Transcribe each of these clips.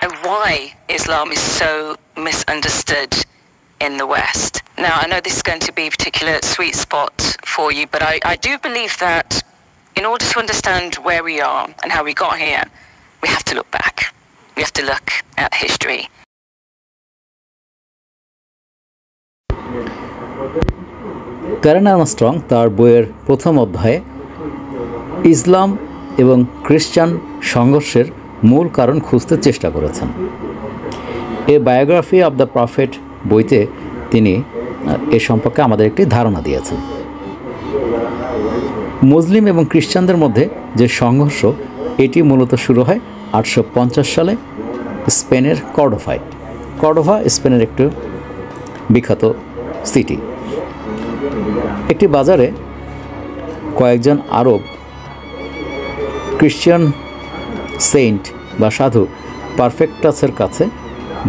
and why Islam is so misunderstood in the West. Now, I know this is going to be a particular sweet spot for you, but I do believe that in order to understand where we are and how we got here, we have to look back. We have to look at history. Karen Armstrong তার বইয়ের প্রথম অধ্যায়ে ইসলাম এবং খ্রিস্টান সংঘর্ষের মূল কারণ খুঁজতে চেষ্টা করেছেন। A biography of the prophet বইতে তিনি এ সম্পর্কে আমাদের একটি ধারণা দিয়েছেন। মুসলিম এবং খ্রিস্টানদের মধ্যে যে সংঘর্ষ, এটি মূলত শুরু হয় 850 সালে স্পেনের কর্ডোভায়। কর্ডোভা স্পেনের একটি বিখ্যাত সিটি। একটি বাজারে কয়েকজন আরব খ্রিস্টান সেন্ট বা সাধু পারফেক্টাসের কাছে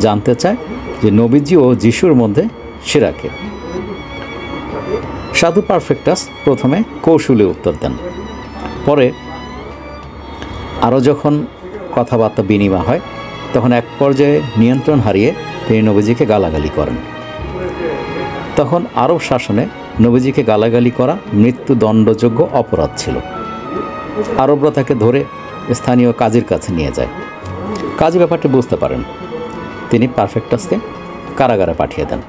জানতে চায় যে নবীজি ও যিশুর মধ্যে সেরা কে। সাধু পারফেক্টাস প্রথমে কৌশলে উত্তর দেন, পরে আরও যখন কথাবার্তা বিনিময় হয় তখন এক পর্যায়ে নিয়ন্ত্রণ হারিয়ে তিনি নবীজিকে গালাগালি করেন। তখন আরব শাসনে নবীজিকে গালাগালি করা মৃত্যুদণ্ডযোগ্য অপরাধ ছিল। আরবরা তাকে ধরে স্থানীয় কাজীর কাছে নিয়ে যায়। কাজী ব্যাপারটি বুঝতে পারেন, তিনি পারফেক্টাসকে কারাগারে পাঠিয়ে দেন।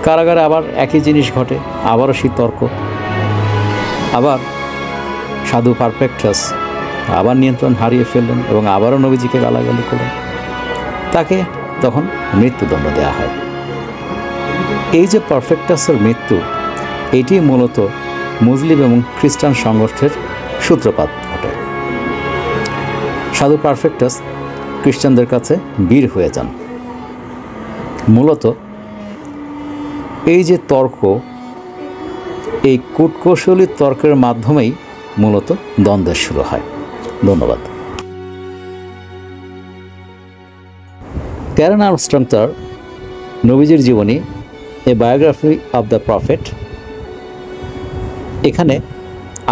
কারাগারে আবার একই জিনিস ঘটে, আবারও সেই তর্ক, আবার সাধু পারফেক্টাস আবার নিয়ন্ত্রণ হারিয়ে ফেললেন এবং আবারও নবীজিকে গালাগালি করলেন। তাকে তখন মৃত্যুদণ্ড দেওয়া হয়। এই যে পারফেক্টাসের মৃত্যু, এটি মূলত মুসলিম এবং খ্রিস্টান সংঘর্ষের সূত্রপাত ঘটে। সাধু পারফেক্টাস খ্রিস্টানদের কাছে বীর হয়ে যান। মূলত এই যে তর্ক, এই কূটকৌশলী তর্কের মাধ্যমেই মূলত দ্বন্দ্বের শুরু হয়। ধন্যবাদ। ক্যারেন আর্মস্ট্রং তার নবীজির জীবনী a biography of the prophet এখানে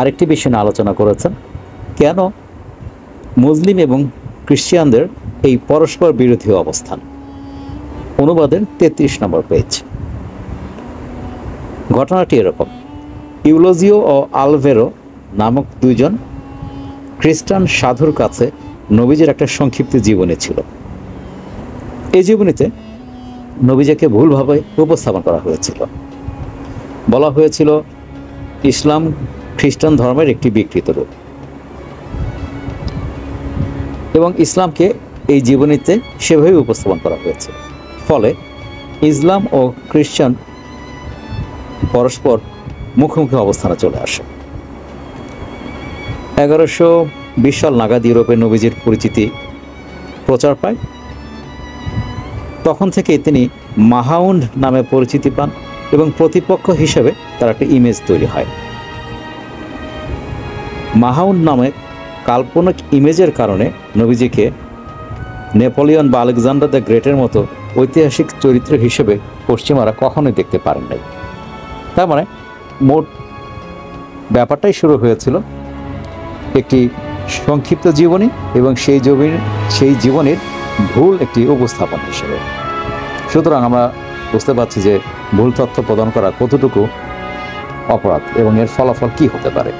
আরেকটি বিষয় নিয়ে আলোচনা করেছেন, কেন মুসলিম এবং খ্রিস্টানদের এই পরস্পর বিরোধী অবস্থান। অনুবাদের 33 নম্বর পেজ। ঘটনাটি এরকম: ইউলোজিও ও আলভেরো নামক দুইজন খ্রিস্টান সাধুর কাছে নবীজির একটা সংক্ষিপ্ত জীবনী ছিল। এই জীবনীতে নবীজিকে ভুলভাবে উপস্থাপন করা হয়েছিল। বলা হয়েছিল ইসলাম খ্রিস্টান ধর্মের একটি বিকৃত রূপ, এবং ইসলামকে এই জীবনীতে সেভাবে উপস্থাপন করা হয়েছে। ফলে ইসলাম ও খ্রিস্টান পরস্পর মুখোমুখি অবস্থানে চলে আসে। 1120 সাল নাগাদ ইউরোপে নবীজির পরিচিতি প্রচার পায়। তখন থেকে তিনি মাহাউন্ড নামে পরিচিতি পান এবং প্রতিপক্ষ হিসেবে তার একটা ইমেজ তৈরি হয়। মাহাউন্ড নামে কাল্পনিক ইমেজের কারণে নবীজিকে নেপোলিয়ন বা আলেকজান্ডার দ্য গ্রেটের মতো ঐতিহাসিক চরিত্র হিসেবে পশ্চিমারা কখনোই দেখতে পারেন নাই। তার মানে মোট ব্যাপারটাই শুরু হয়েছিল একটি সংক্ষিপ্ত জীবনী এবং সেই জীবনের ভুল একটি উপস্থাপন হিসেবে। সুতরাং আমরা বুঝতে পারছি যে ভুল তথ্য প্রদান করা কতটুকু অপরাধ এবং এর ফলাফল কী হতে পারে।